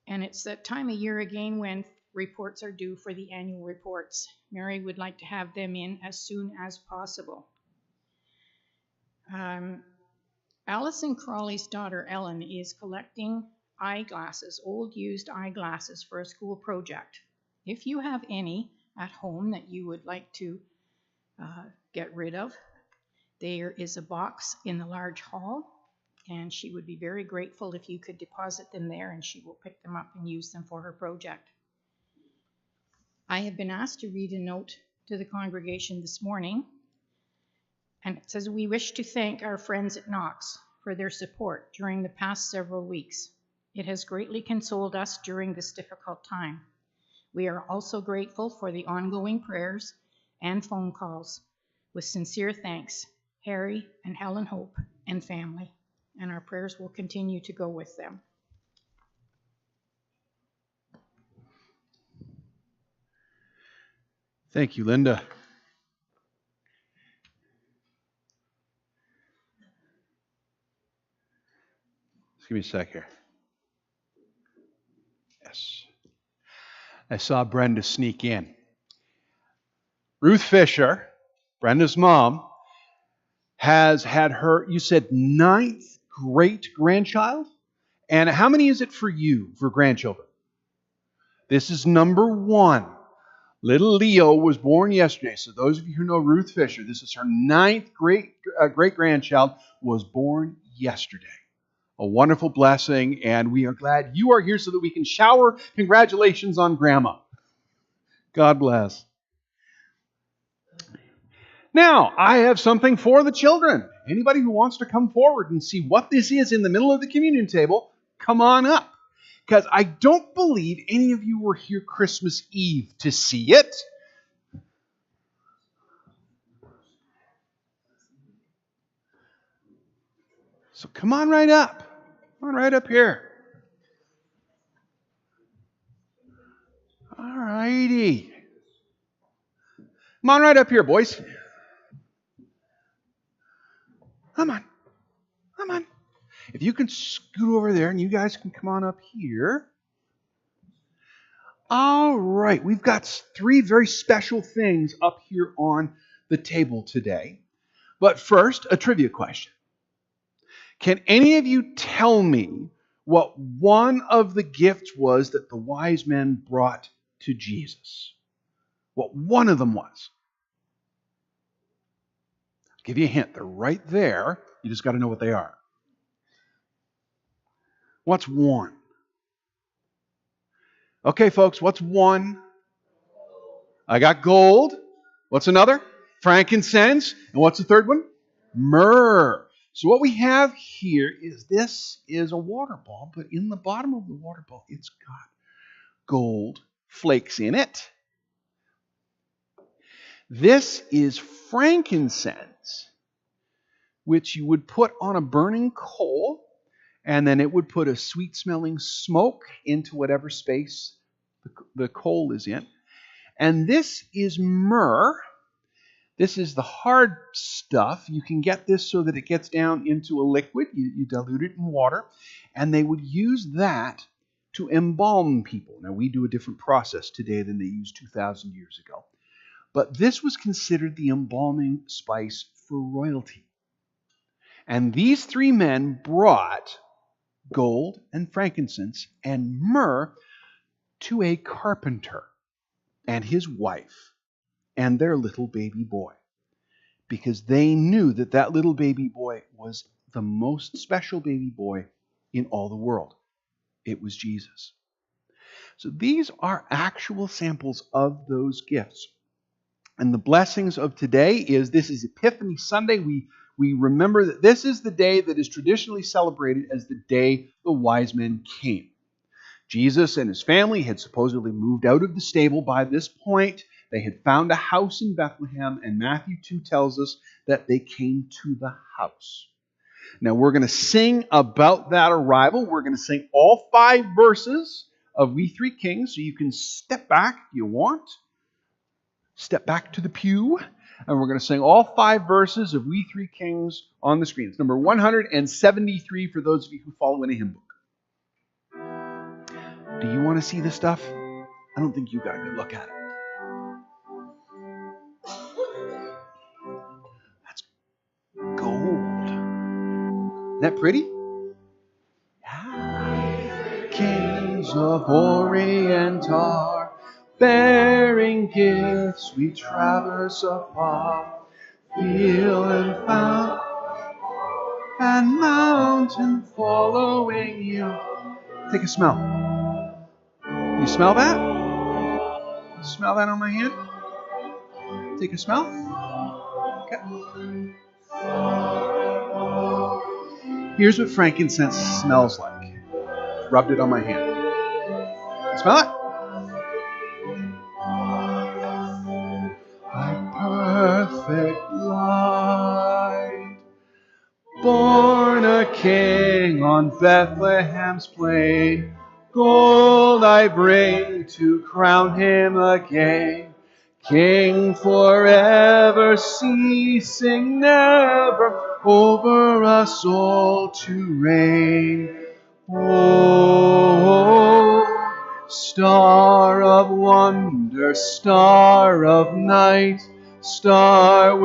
And it's that time of year again when reports are due for the annual reports. Mary would like to have them in as soon as possible. Alison Crawley's daughter Ellen is collecting eyeglasses, old used eyeglasses for a school project. If you have any at home that you would like to get rid of, there is a box in the large hall, and she would be very grateful if you could deposit them there, and she will pick them up and use them for her project. I have been asked to read a note to the congregation this morning, and it says, "We wish to thank our friends at Knox for their support during the past several weeks. It has greatly consoled us during this difficult time. We are also grateful for the ongoing prayers and phone calls. With sincere thanks, Harry and Helen Hope and family." And our prayers will continue to go with them. Thank you, Linda. Just give me a sec here. Yes. I saw Brenda sneak in. Ruth Fisher, Brenda's mom, has had her, you said, 9th great-grandchild? And how many is it for you, for grandchildren? This is number 1. Little Leo was born yesterday. So those of you who know Ruth Fisher, this is her 9th great-grandchild, was born yesterday. A wonderful blessing, and we are glad you are here so that we can shower congratulations on Grandma. God bless. Now, I have something for the children. Anybody who wants to come forward and see what this is in the middle of the communion table, come on up. Because I don't believe any of you were here Christmas Eve to see it. So come on right up. Come on right up here. All righty. Come on right up here, boys. Come on. Come on. If you can scoot over there and you guys can come on up here. All right. We've got 3 very special things up here on the table today. But first, a trivia question. Can any of you tell me what one of the gifts was that the wise men brought to Jesus? What one of them was? I'll give you a hint. They're right there. You just got to know what they are. What's one? Okay, folks, what's one? I got gold. What's another? Frankincense. And what's the third one? Myrrh. So what we have here is this is a water ball, but in the bottom of the water ball, it's got gold flakes in it. This is frankincense, which you would put on a burning coal, and then it would put a sweet-smelling smoke into whatever space the coal is in. And this is myrrh. This is the hard stuff. You can get this so that it gets down into a liquid. You dilute it in water. And they would use that to embalm people. Now, we do a different process today than they used 2,000 years ago. But this was considered the embalming spice for royalty. And these 3 men brought gold and frankincense and myrrh to a carpenter and his wife and their little baby boy, because they knew that that little baby boy was the most special baby boy in all the world. It was Jesus. So these are actual samples of those gifts. And the blessings of today is, this is Epiphany Sunday. We remember that this is the day that is traditionally celebrated as the day the wise men came. Jesus and his family had supposedly moved out of the stable by this point. They had found a house in Bethlehem, and Matthew 2 tells us that they came to the house. Now we're going to sing about that arrival. We're going to sing all 5 verses of We Three Kings, so you can step back if you want. Step back to the pew, and we're going to sing all 5 verses of We Three Kings on the screen. It's number 173 for those of you who follow in a hymn book. Do you want to see this stuff? I don't think you got a good look at it. That's gold. Isn't that pretty? Yeah. Kings of Orient are bearing gifts. We traverse afar, field and fountain and mountain following you. Take a smell. You smell that? Smell that on my hand? Take a smell. Okay. Here's what frankincense smells like. Rubbed it on my hand. Smell it? My perfect light, born a king on Bethlehem's plain. Gold I bring to crown him again. King forever, ceasing never, over us all to reign. Oh, star of wonder, star of night, star with